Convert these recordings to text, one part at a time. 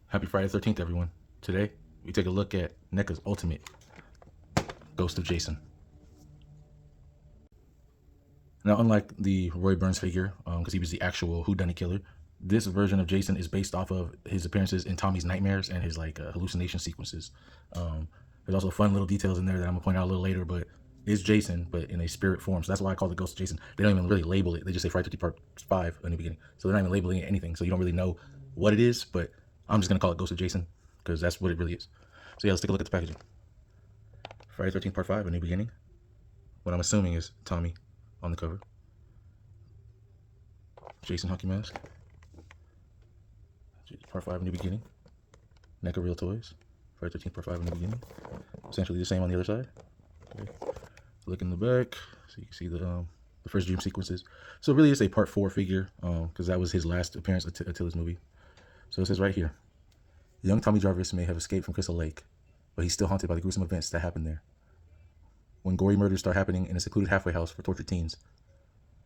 Happy Friday 13th, everyone. Today, we take a look at NECA's ultimate Ghost of Jason. Now, unlike the Roy Burns figure, because he was the actual whodunit killer, this version of Jason is based off of his appearances in Tommy's nightmares and his hallucination sequences. There's also fun little details in there that I'm gonna point out a little later, but it's Jason, but in a spirit form. So that's why I call it Ghost of Jason. They don't even really label it. They just say Friday 13th Part 5 in the beginning. So they're not even labeling it anything. So you don't really know what it is, but I'm just gonna call it Ghost of Jason because that's what it really is. So yeah, let's take a look at the packaging. Friday 13th Part 5, A New Beginning. What I'm assuming is Tommy on the cover. Jason hockey mask. Part 5, A New Beginning. NECA Real Toys. Friday 13th Part 5, A New Beginning. Essentially the same on the other side. Okay. Look in the back, so you can see the first dream sequences. So it really is a Part 4 figure, because that was his last appearance until his movie. So it says right here, young Tommy Jarvis may have escaped from Crystal Lake, but he's still haunted by the gruesome events that happened there. When gory murders start happening in a secluded halfway house for tortured teens,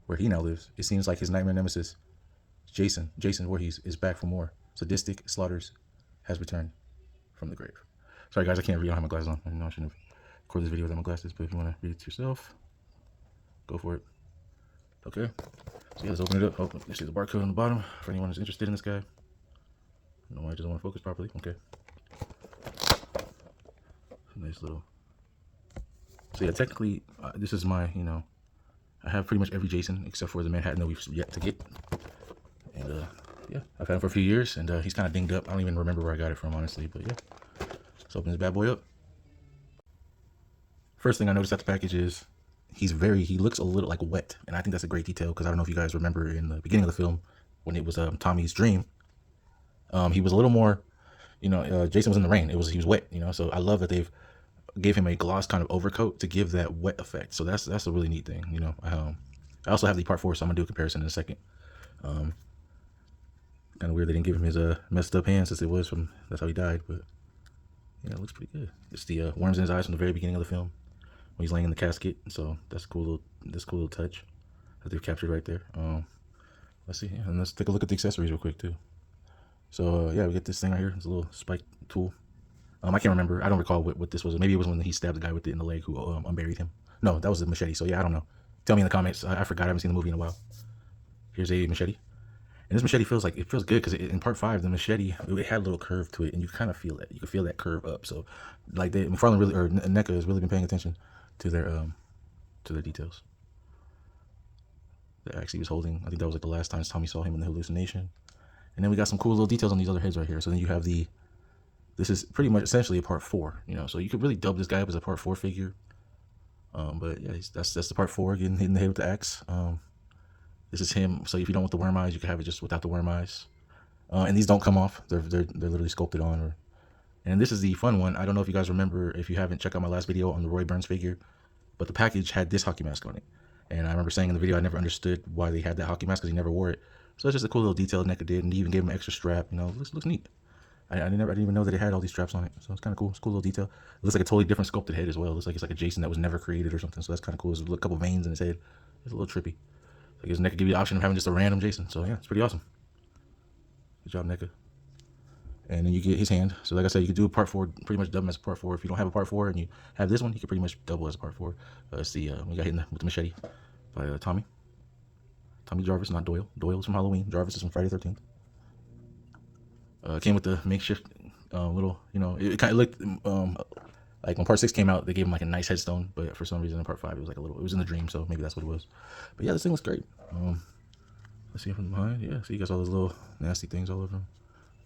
where he now lives, it seems like his nightmare nemesis, Jason Voorhees, is back for more. Sadistic slaughters has returned from the grave. Sorry guys, I can't read. I don't have my glasses on. I know I shouldn't have recorded this video without my glasses, but if you want to read it yourself, go for it. Okay, so yeah, let's open it up. Oh, you see the barcode on the bottom for anyone who's interested in this guy. No, I just want to focus properly. Okay. Nice little. So yeah, technically, this is my, I have pretty much every Jason except for the Manhattan that we've yet to get. And yeah, I've had him for a few years, and he's kind of dinged up. I don't even remember where I got it from, honestly, but yeah. Let's open this bad boy up. First thing I noticed at the package is he looks a little like wet, and I think that's a great detail because I don't know if you guys remember in the beginning of the film when it was Tommy's dream, he was a little more, Jason was in the rain. He was wet, so I love that they've gave him a gloss kind of overcoat to give that wet effect. So that's a really neat thing, I also have the Part 4, so I'm gonna do a comparison in a second. Kind of weird they didn't give him his messed up hands since that's how he died, but yeah, it looks pretty good. It's the worms in his eyes from the very beginning of the film when he's laying in the casket. So that's a cool little touch that they've captured right there. Let's see, and let's take a look at the accessories real quick too. So yeah, we get this thing right here. It's a little spike tool. I can't remember. I don't recall what this was. Maybe it was when he stabbed the guy with it in the leg who unburied him. No, that was the machete. So yeah, I don't know. Tell me in the comments. I forgot. I haven't seen the movie in a while. Here's a machete. And this machete feels good because in Part 5, the machete, it had a little curve to it, and you kind of feel it. You can feel that curve up. So like NECA has really been paying attention to their details. That actually was holding. I think that was like the last time Tommy saw him in the hallucination. And then we got some cool little details on these other heads right here. So then you have this is pretty much essentially a Part 4, so you could really dub this guy up as a Part 4 figure. But yeah, that's the Part 4 getting hit in the head with the axe. This is him. So if you don't want the worm eyes, you can have it just without the worm eyes. And these don't come off. They're literally sculpted on. And this is the fun one. I don't know if you guys remember. If you haven't, check out my last video on the Roy Burns figure. But the package had this hockey mask on it. And I remember saying in the video I never understood why they had that hockey mask because he never wore it. So it's just a cool little detail NECA did, and he even gave him an extra strap. Looks neat. I didn't even know that it had all these straps on it, so it's kind of cool. It's a cool little detail. It looks like a totally different sculpted head as well. It looks like it's like a Jason that was never created or something. So that's kind of cool. There's a couple veins in his head. It's a little trippy. So I guess NECA give you the option of having just a random Jason. So yeah, it's pretty awesome. Good job, NECA. And then you get his hand. So like I said, you could do a Part 4, pretty much double as a Part 4. If you don't have a Part 4 and you have this one, you can pretty much double as a Part 4. It's the we got hit with the machete by Tommy Jarvis, not Doyle. Doyle's from Halloween. Jarvis is from Friday 13th. Came with the makeshift little, it kind of looked like when Part 6 came out, they gave him like a nice headstone, but for some reason in Part 5 it was like it was in the dream, so maybe that's what it was. But yeah, this thing looks great. Let's see from behind. Yeah, so you got all those little nasty things all over him.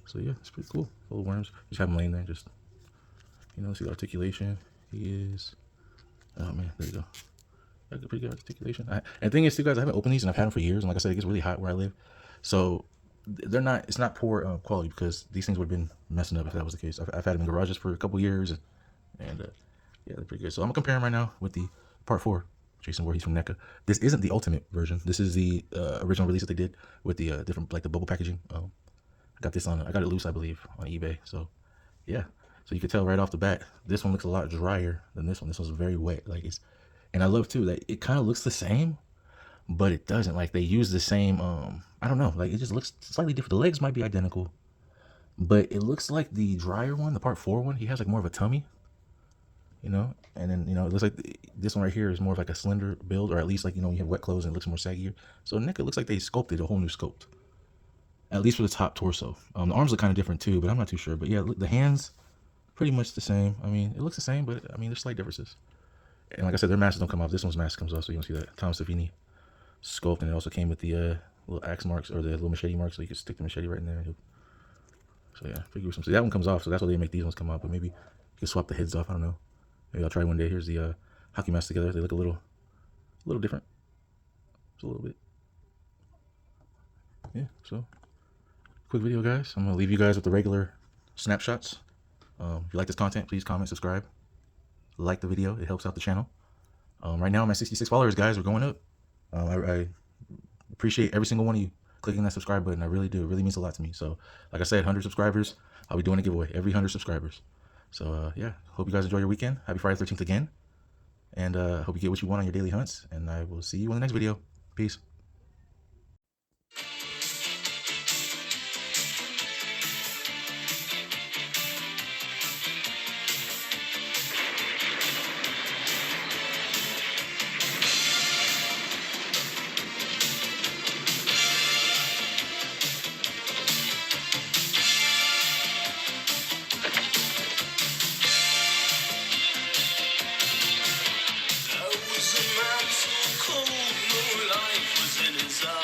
So yeah, it's pretty cool. Full of worms. Just have him laying there, just see the articulation. He is. Oh man, there you go. Got pretty good articulation. And the thing is, too, guys, I haven't opened these and I've had them for years, and like I said, it gets really hot where I live, so it's not poor quality because these things would have been messing up if that was the case. I've had them in garages for a couple years, and yeah, they're pretty good. So I'm gonna compare them right now with the Part 4 Jason Voorhees from NECA. This isn't the ultimate version. This is the original release that they did with the different, like the bubble packaging. I got it loose, I believe, on eBay. So yeah, so you can tell right off the bat, this one looks a lot drier than this one. This one's very wet, and I love too that it kind of looks the same, but it doesn't. Like they use the same I don't know, like it just looks slightly different. The legs might be identical, But it looks like the drier one, the part 4 one, he has like more of a tummy, you know? And then, you know, it looks like this one right here is more of like a slender build, or at least like, you know, you have wet clothes and it looks more saggier. So NECA looks like they sculpted a whole new sculpt, at least for the top torso. The arms look kind of different too, but I'm not too sure. But yeah, look, the hands, pretty much the same. I mean, it looks the same, but I mean, there's slight differences. And like I said, their masks don't come off. This one's mask comes off, so you don't see that Tom Savini sculpt. And it also came with the little axe marks, or the little machete marks, so you can stick the machete right in there. So yeah, figure some. So that one comes off, so that's why they make these ones come off. But maybe you can swap the heads off. I don't know. Maybe I'll try one day. Here's the hockey masks together. They look a little different. Just a little bit. Yeah. So quick video, guys. I'm gonna leave you guys with the regular snapshots. If you like this content, please comment, subscribe, like the video. It helps out the channel. Right now I'm at 66 followers, guys. We're going up. I appreciate every single one of you clicking that subscribe button. I really do. It really means a lot to me. So like I said, 100 subscribers, I'll be doing a giveaway every 100 subscribers. So yeah, hope you guys enjoy your weekend. Happy Friday the 13th again. And hope you get what you want on your daily hunts. And I will see you in the next video. Peace. I was a man so cold, no life was in his eyes.